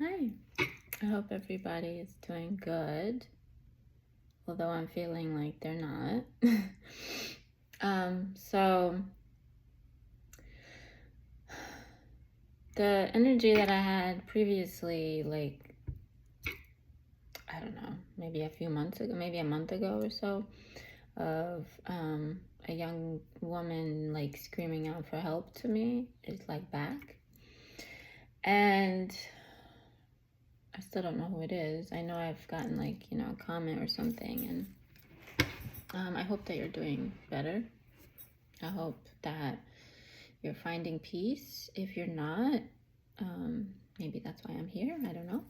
Hi. I hope everybody is doing good, although I'm feeling like they're not. So the energy that I had previously, like, I don't know, maybe a few months ago, maybe a month ago or so, of a young woman like screaming out for help to me is like back. And I still don't know who it is. I know I've gotten like, a comment or something, and I hope that you're doing better. I hope that you're finding peace. If you're not, maybe that's why I'm here. I don't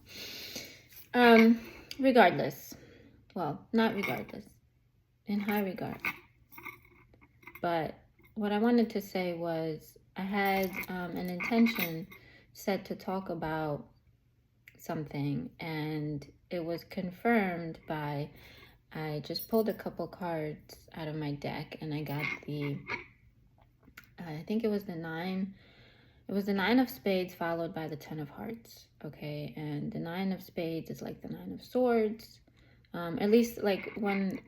know. Regardless, well, not regardless, in high regard. But what I wanted to say was I had an intention set to talk about something, and it was confirmed by I just pulled a couple cards out of my deck, and I got I think it was the nine. It was the nine of spades followed by the 10 of hearts. Okay, and the nine of spades is like the nine of swords. At least like when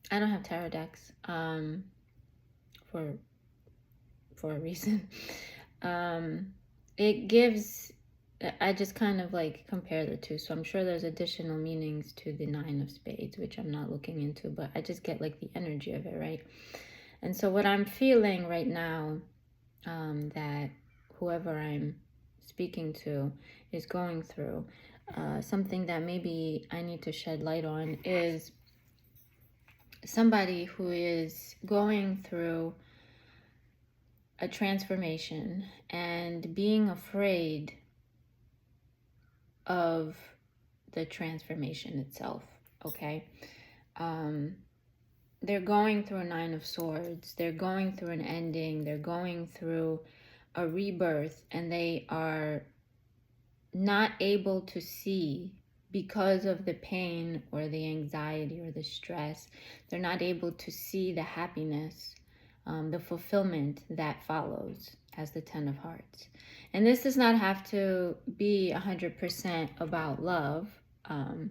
I don't have tarot decks for a reason. It gives. I just kind of like compare the two, so I'm sure there's additional meanings to the nine of spades, which I'm not looking into, but I just get like the energy of it, right? And so what I'm feeling right now, that whoever I'm speaking to is going through, something that maybe I need to shed light on, is somebody who is going through a transformation and being afraid of the transformation itself. Okay. They're going through a nine of swords. They're going through an ending. They're going through a rebirth, and they are not able to see, because of the pain or the anxiety or the stress, they're not able to see the happiness, the fulfillment that follows as the 10 of hearts. And this does not have to be 100% about love. A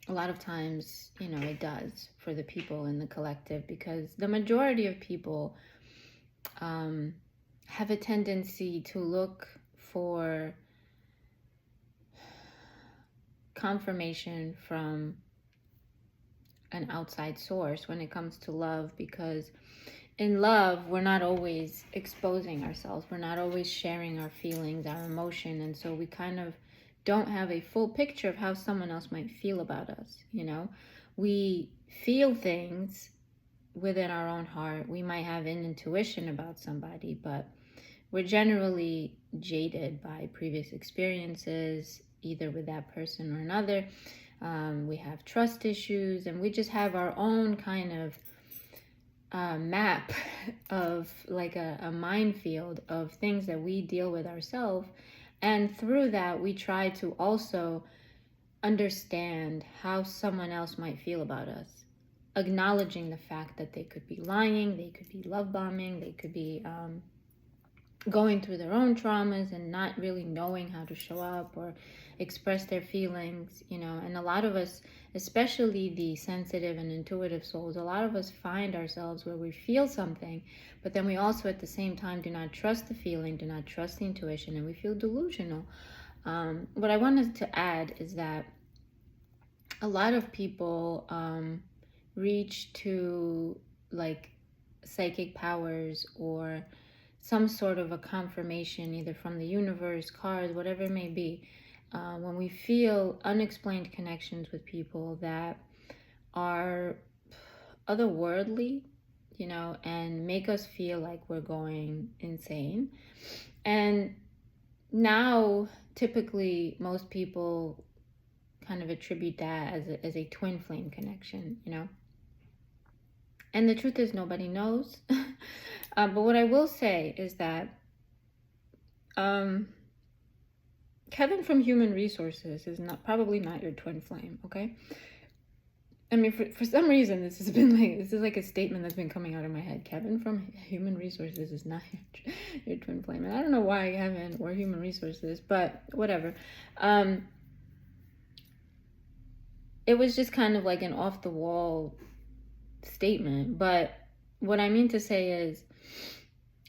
lot of times, it does for the people in the collective, because the majority of people have a tendency to look for confirmation from an outside source when it comes to love, because in love, we're not always exposing ourselves. We're not always sharing our feelings, our emotion. And so we kind of don't have a full picture of how someone else might feel about us. We feel things within our own heart. We might have an intuition about somebody, but we're generally jaded by previous experiences, either with that person or another. We have trust issues, and we just have our own kind of map of like a minefield of things that we deal with ourselves. And through that, we try to also understand how someone else might feel about us, acknowledging the fact that they could be lying, they could be love bombing, they could be going through their own traumas and not really knowing how to show up or express their feelings, and a lot of us, especially the sensitive and intuitive souls, a lot of us find ourselves where we feel something, but then we also at the same time do not trust the feeling, do not trust the intuition, and we feel delusional. What I wanted to add is that a lot of people reach to like psychic powers or some sort of a confirmation, either from the universe, cards, whatever it may be, when we feel unexplained connections with people that are otherworldly, and make us feel like we're going insane. And now, typically, most people kind of attribute that as a twin flame connection, And the truth is, nobody knows. But what I will say is that Kevin from Human Resources is probably not your twin flame, okay? I mean, for some reason, this is like a statement that's been coming out of my head. Kevin from Human Resources is not your twin flame. And I don't know why Kevin or Human Resources, but whatever. It was just kind of like an off the wall statement. But what I mean to say is,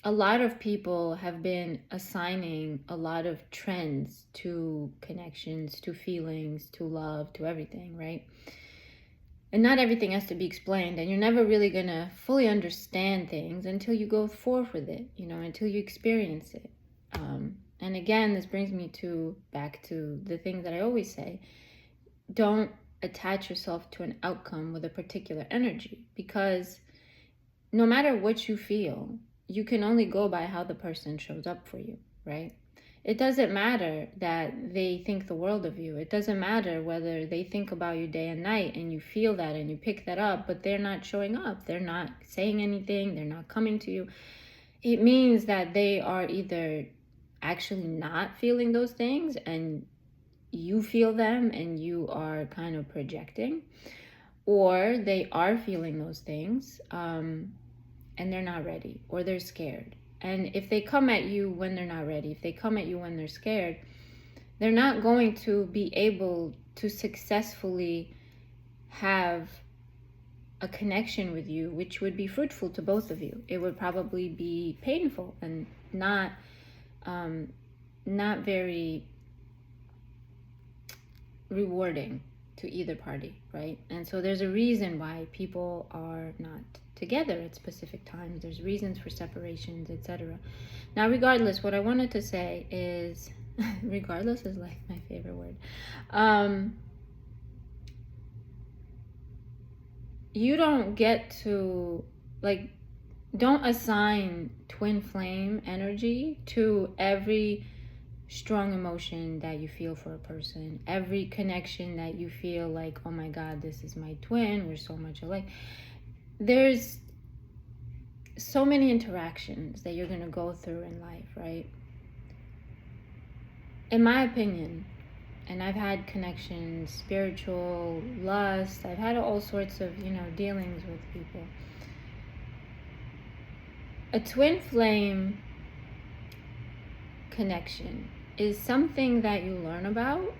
a lot of people have been assigning a lot of trends to connections, to feelings, to love, to everything, right? And not everything has to be explained, and you're never really going to fully understand things until you go forth with it, until you experience it. And again, this brings me back to the things that I always say. Don't attach yourself to an outcome with a particular energy, because no matter what you feel, you can only go by how the person shows up for you, right? It doesn't matter that they think the world of you. It doesn't matter whether they think about you day and night and you feel that and you pick that up, but they're not showing up. They're not saying anything. They're not coming to you. It means that they are either actually not feeling those things and you feel them and you are kind of projecting, or they are feeling those things and they're not ready, or they're scared. And if they come at you when they're not ready, if they come at you when they're scared, they're not going to be able to successfully have a connection with you, which would be fruitful to both of you. It would probably be painful and not very rewarding to either party, right? And so there's a reason why people are not together at specific times. There's reasons for separations, etc. Now, regardless, what I wanted to say is, regardless is like my favorite word. You don't get to, don't assign twin flame energy to every strong emotion that you feel for a person, every connection that you feel like, oh my God, this is my twin, we're so much alike. There's so many interactions that you're going to go through in life, right? In my opinion, and I've had connections, spiritual, lust, I've had all sorts of, dealings with people. A twin flame connection is something that you learn about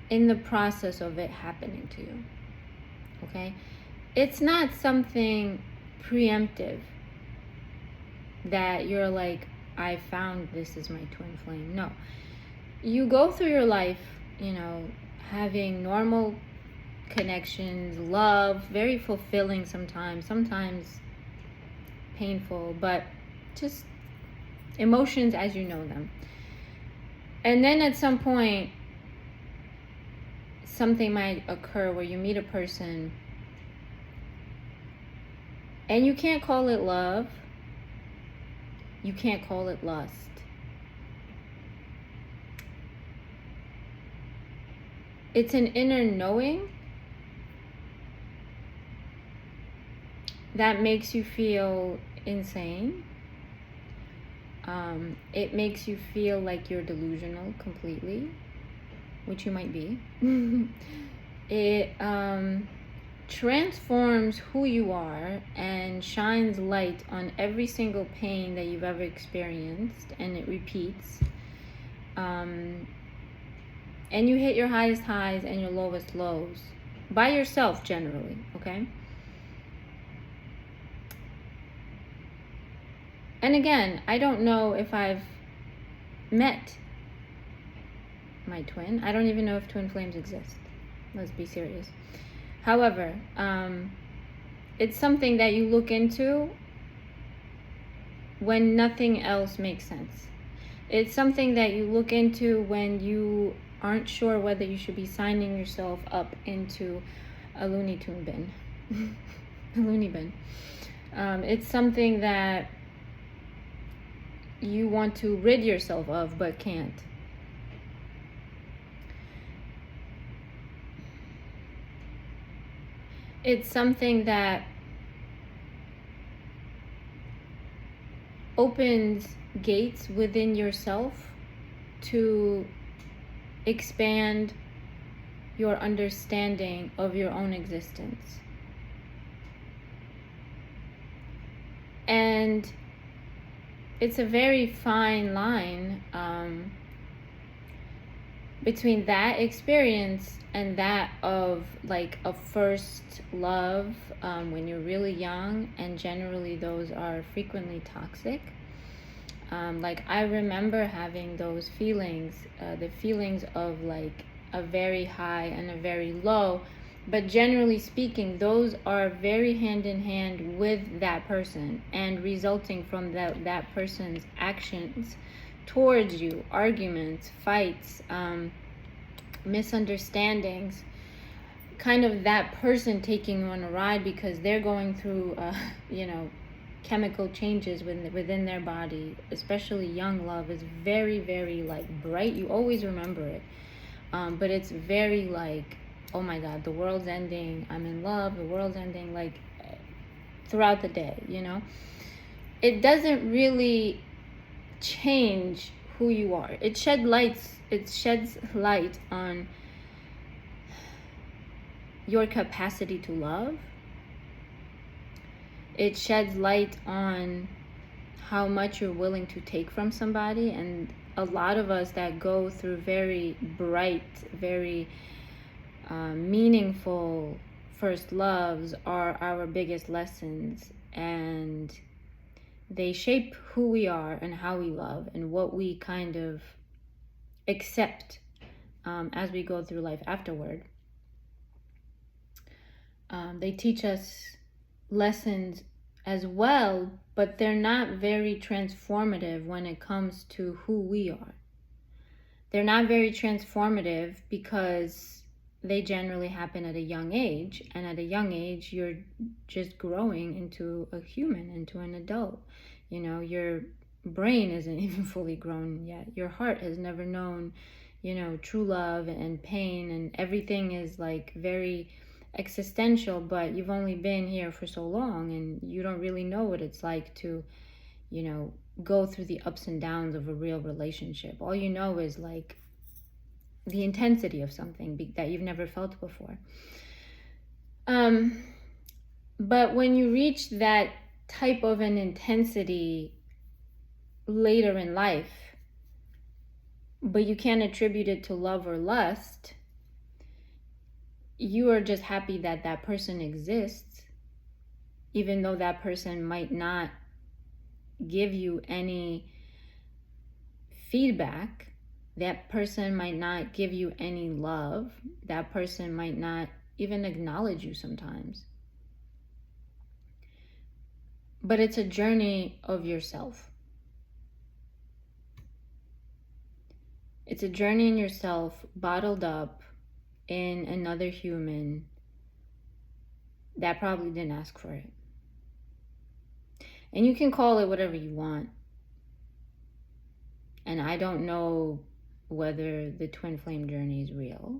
in the process of it happening to you. Okay? It's not something preemptive that you're like, I found this is my twin flame. No. You go through your life, having normal connections, love, very fulfilling sometimes painful, but just emotions as you know them. And then at some point, something might occur where you meet a person and you can't call it love, you can't call it lust. It's an inner knowing that makes you feel insane. It makes you feel like you're delusional completely, which you might be. It transforms who you are and shines light on every single pain that you've ever experienced, and it repeats. And you hit your highest highs and your lowest lows by yourself generally, okay? And again, I don't know if I've met my twin. I don't even know if twin flames exist. Let's be serious. However, it's something that you look into when nothing else makes sense. It's something that you look into when you aren't sure whether you should be signing yourself up into a Looney Tune bin. A loony bin. It's something that you want to rid yourself of but can't. It's something that opens gates within yourself to expand your understanding of your own existence. And it's a very fine line between that experience and that of like a first love when you're really young, and generally those are frequently toxic. Like I remember having those feelings, the feelings of like a very high and a very low, but generally speaking, those are very hand in hand with that person and resulting from that person's actions towards you, arguments, fights, misunderstandings, kind of that person taking you on a ride because they're going through, chemical changes within their body. Especially young love is very, very like bright. You always remember it. But it's very like, oh my God, the world's ending. I'm in love. The world's ending. Like throughout the day, it doesn't really change who you are. It sheds light on your capacity to love. It sheds light on how much you're willing to take from somebody. And a lot of us that go through very bright, very meaningful first loves are our biggest lessons, and they shape who we are and how we love and what we kind of accept as we go through life afterward. They teach us lessons as well, but they're not very transformative when it comes to who we are. They're not very transformative because they generally happen at a young age, and at a young age you're just growing into a human, into an adult. Your brain isn't even fully grown yet. Your heart has never known true love and pain, and everything is like very existential, but you've only been here for so long and you don't really know what it's like to go through the ups and downs of a real relationship. All you know is like the intensity of something that you've never felt before. But when you reach that type of an intensity later in life, but you can't attribute it to love or lust, you are just happy that that person exists, even though that person might not give you any feedback. That person might not give you any love. That person might not even acknowledge you sometimes. But it's a journey of yourself. It's a journey in yourself, bottled up in another human that probably didn't ask for it. And you can call it whatever you want. And I don't know whether the twin flame journey is real.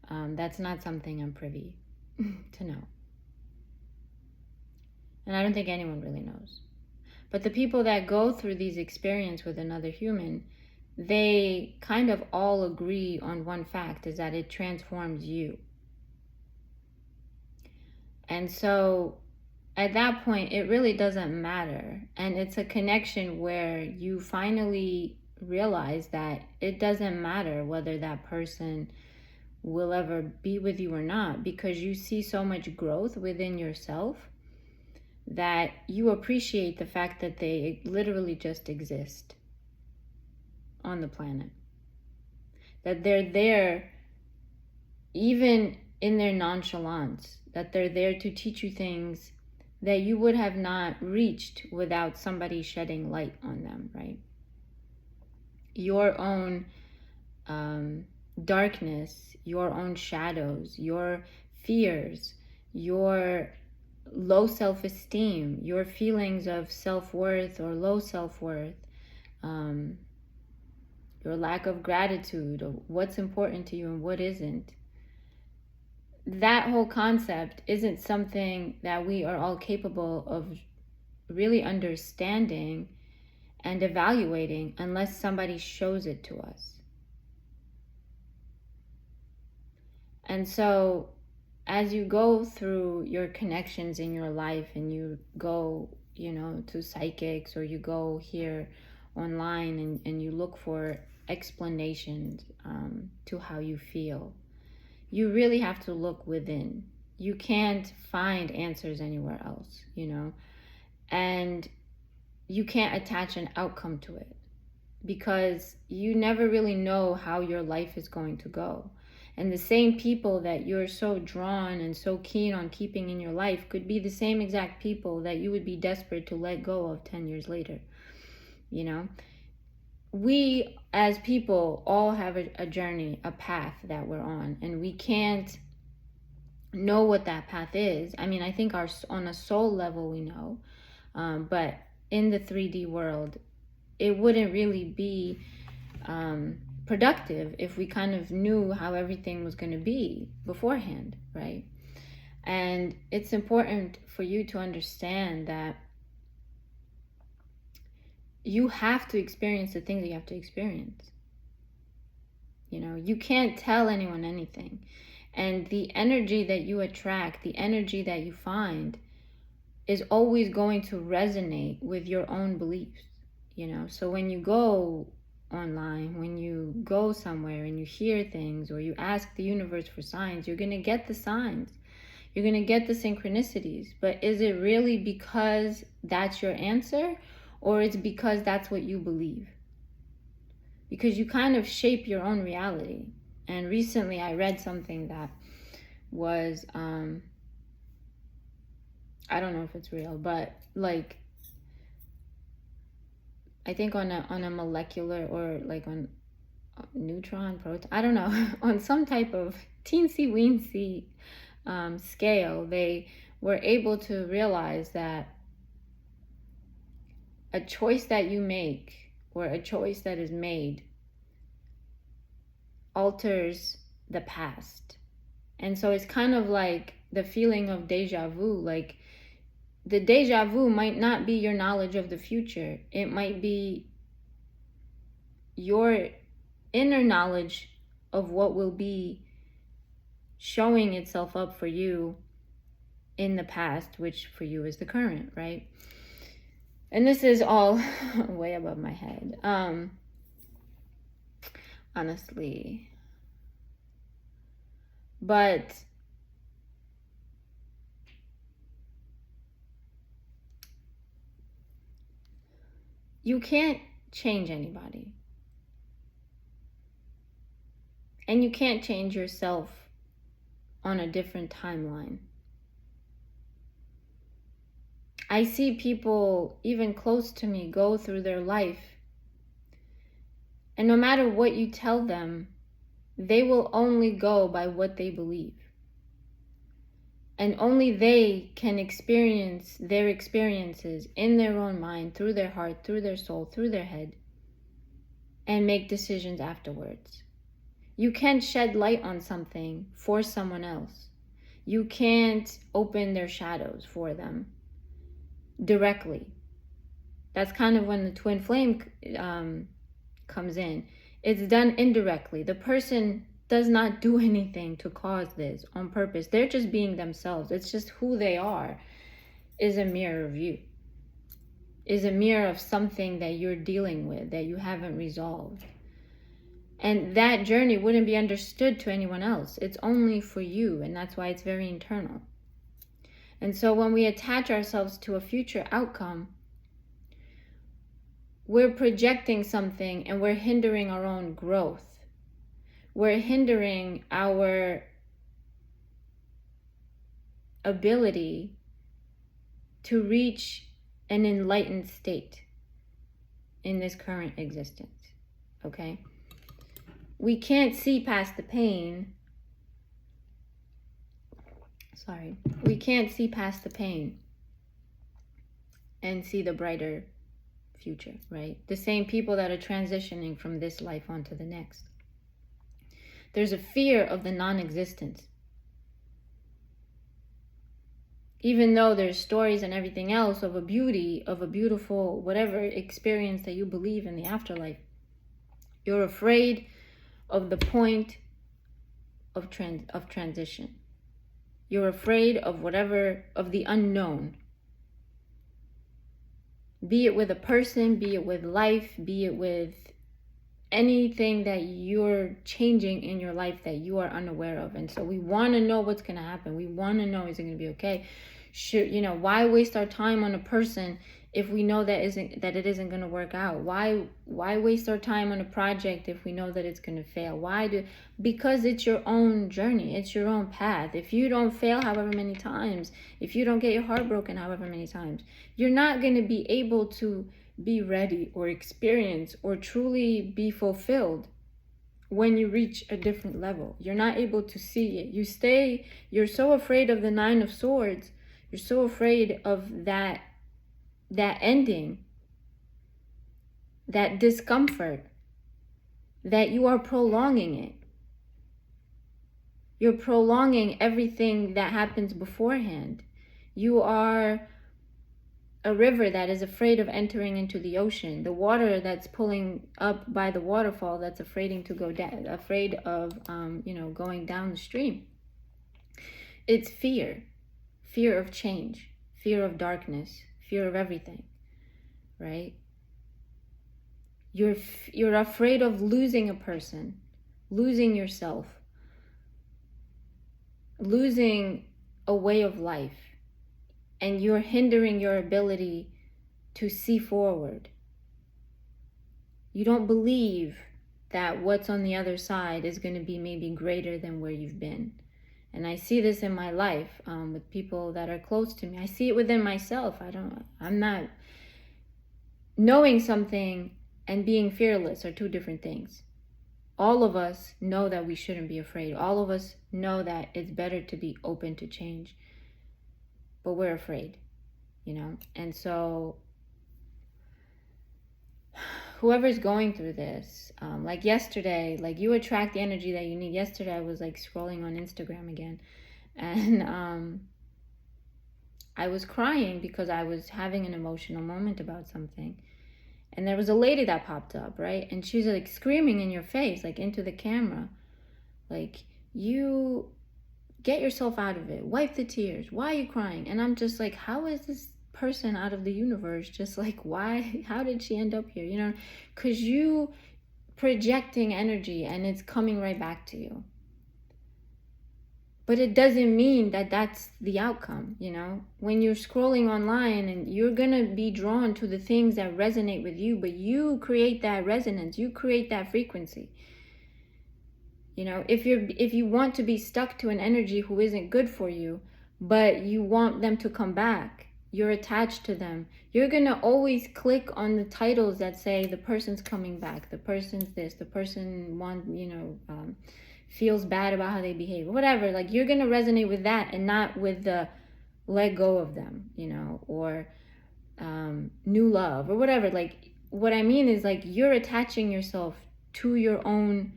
That's not something I'm privy to know. And I don't think anyone really knows. But the people that go through these experiences with another human, they kind of all agree on one fact, is that it transforms you. And so at that point, it really doesn't matter. And it's a connection where you finally realize that it doesn't matter whether that person will ever be with you or not, because you see so much growth within yourself that you appreciate the fact that they literally just exist on the planet. That they're there even in their nonchalance, that they're there to teach you things that you would have not reached without somebody shedding light on them, right? Your own darkness, your own shadows, your fears, your low self-esteem, your feelings of self-worth or low self-worth, your lack of gratitude, or what's important to you and what isn't. That whole concept isn't something that we are all capable of really understanding and evaluating unless somebody shows it to us. And so as you go through your connections in your life and you go, to psychics, or you go here online and you look for explanations to how you feel, you really have to look within. You can't find answers anywhere else, and you can't attach an outcome to it, because you never really know how your life is going to go. And the same people that you're so drawn and so keen on keeping in your life could be the same exact people that you would be desperate to let go of 10 years later. We as people all have a journey, a path that we're on, and we can't know what that path is. I mean, I think on a soul level we know, but in the 3D world, it wouldn't really be productive if we kind of knew how everything was going to be beforehand, right? And it's important for you to understand that you have to experience the things that you have to experience. You can't tell anyone anything. And the energy that you attract, the energy that you find, is always going to resonate with your own beliefs. So when you go online, when you go somewhere and you hear things, or you ask the universe for signs, you're going to get the signs. You're going to get the synchronicities. But is it really because that's your answer, or it's because that's what you believe? Because you kind of shape your own reality. And recently I read something that was, I don't know if it's real, but like, I think on a molecular, or like on neutron, proton, I don't know, on some type of teensy weensy scale, they were able to realize that a choice that you make, or a choice that is made, alters the past. And so it's kind of like the feeling of deja vu. Like, the deja vu might not be your knowledge of the future. It might be your inner knowledge of what will be showing itself up for you in the past, which for you is the current, right? And this is all way above my head. Honestly. But you can't change anybody. And you can't change yourself on a different timeline. I see people even close to me go through their life, and no matter what you tell them, they will only go by what they believe. And only they can experience their experiences in their own mind, through their heart, through their soul, through their head, and make decisions afterwards. You can't shed light on something for someone else. You can't open their shadows for them directly. That's kind of when the twin flame comes in. It's done indirectly. The person does not do anything to cause this on purpose. They're just being themselves. It's just who they are is a mirror of you. Is a mirror of something that you're dealing with, that you haven't resolved. And that journey wouldn't be understood to anyone else. It's only for you, and that's why it's very internal. And so when we attach ourselves to a future outcome, we're projecting something, and we're hindering our own growth. We're hindering our ability to reach an enlightened state in this current existence, okay? We can't see past the pain. We can't see past the pain and see the brighter future, right? The same people that are transitioning from this life onto the next. There's a fear of the non-existence. Even though there's stories and everything else of a beauty, of a beautiful, whatever experience that you believe in the afterlife, you're afraid of the point of transition. You're afraid of of the unknown. Be it with a person, be it with life, be it with anything that you're changing in your life that you are unaware of. And so we want to know what's going to happen. We want to know, is it going to be okay? Why waste our time on a person if we know that it isn't going to work out? Why waste our time on a project if we know that it's going to fail? Because it's your own journey, it's your own path. If you don't fail however many times, if you don't get your heart broken however many times, you're not going to be able to be ready or experience or truly be fulfilled when you reach a different level. You're not able to see it. You're so afraid of the Nine of Swords. You're so afraid of that ending, that discomfort, that you are prolonging it. You're prolonging everything that happens beforehand. You are a river that is afraid of entering into the ocean. The water that's pulling up by the waterfall that's afraid to go down, afraid of going down the stream. It's fear of change, fear of darkness, fear of everything, right? You're afraid of losing a person, losing yourself, losing a way of life, and you're hindering your ability to see forward. You don't believe that what's on the other side is going to be maybe greater than where you've been. And I see this in my life with people that are close to me. I see it within myself. I'm not knowing something and being fearless are two different things. All of us know that we shouldn't be afraid. All of us know that it's better to be open to change. But we're afraid, And so whoever's going through this, like yesterday, like you attract the energy that you need. Yesterday I was like scrolling on Instagram again, and I was crying because I was having an emotional moment about something. And there was a lady that popped up, right? And she's like screaming in your face, like into the camera, like, you get yourself out of it, wipe the tears, why are you crying? And I'm just like, how is this person out of the universe? Just like, why, how did she end up here? Because you projecting energy and it's coming right back to you. But it doesn't mean that that's the outcome, when you're scrolling online, and you're gonna be drawn to the things that resonate with you, but you create that resonance, you create that frequency. If you want to be stuck to an energy who isn't good for you, but you want them to come back, you're attached to them, you're going to always click on the titles that say the person's coming back, the person's this, the person feels bad about how they behave, whatever. Like, you're going to resonate with that and not with the let go of them, or new love or whatever. Like, what I mean is, like, you're attaching yourself to your own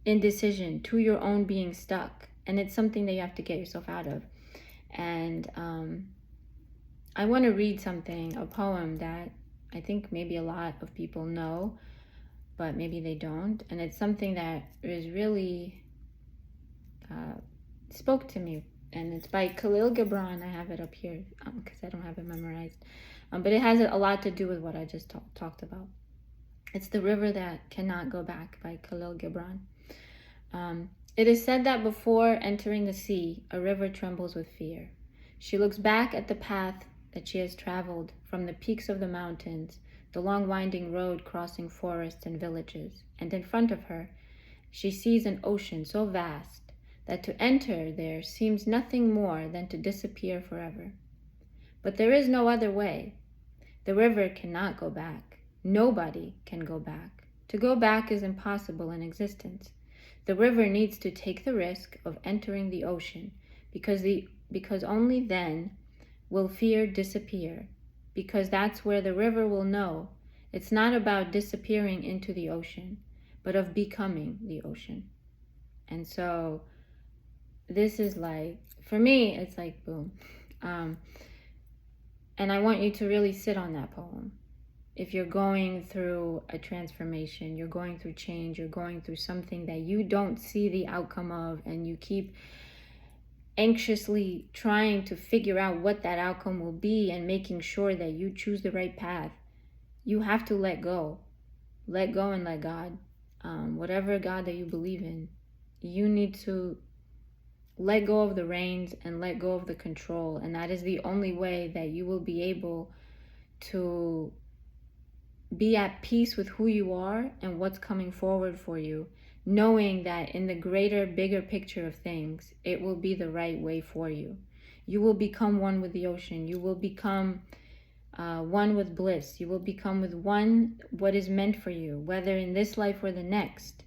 indecision, to your own being stuck, and it's something that you have to get yourself out of. And I want to read a poem that I think maybe a lot of people know, but maybe they don't, and it's something that is really spoke to me, and it's by Khalil Gibran. I have it up here because I don't have it memorized, but it has a lot to do with what I just talked about. It's The River That Cannot Go Back by Khalil Gibran. It is said that before entering the sea, a river trembles with fear. She looks back at the path that she has traveled from the peaks of the mountains, the long winding road crossing forests and villages, and in front of her, she sees an ocean so vast that to enter there seems nothing more than to disappear forever. But there is no other way. The river cannot go back. Nobody can go back. To go back is impossible in existence. The river needs to take the risk of entering the ocean, because only then will fear disappear, because that's where the river will know it's not about disappearing into the ocean, but of becoming the ocean. And so this is like, for me, it's like, boom. And I want you to really sit on that poem. if you're going through a transformation, you're going through change, you're going through something that you don't see the outcome of, and you keep anxiously trying to figure out what that outcome will be and making sure that you choose the right path, you have to let go. Let go and let God. Whatever God that you believe in, you need to let go of the reins and let go of the control. And that is the only way that you will be able to be at peace with who you are and what's coming forward for you, knowing that in the greater, bigger picture of things, it will be the right way for you. You will become one with the ocean. You will become one with bliss. You will become with one what is meant for you, whether in this life or the next.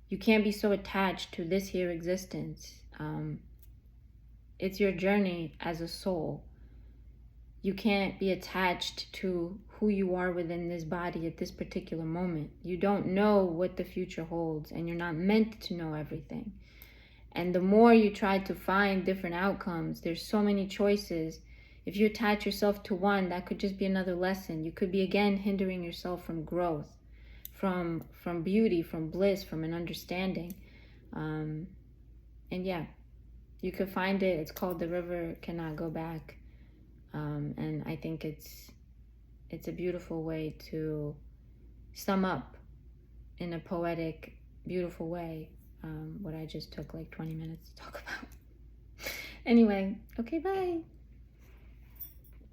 You can't be so attached to this here existence. It's your journey as a soul. You can't be attached to who you are within this body at this particular moment. You don't know what the future holds, and you're not meant to know everything. And the more you try to find different outcomes, there's so many choices. If you attach yourself to one, that could just be another lesson. You could be again hindering yourself from growth, from beauty, from bliss, from an understanding. And yeah, you could find it. It's called The River Cannot Go Back. And I think it's a beautiful way to sum up in a poetic, beautiful way what I just took like 20 minutes to talk about. Anyway, okay, bye.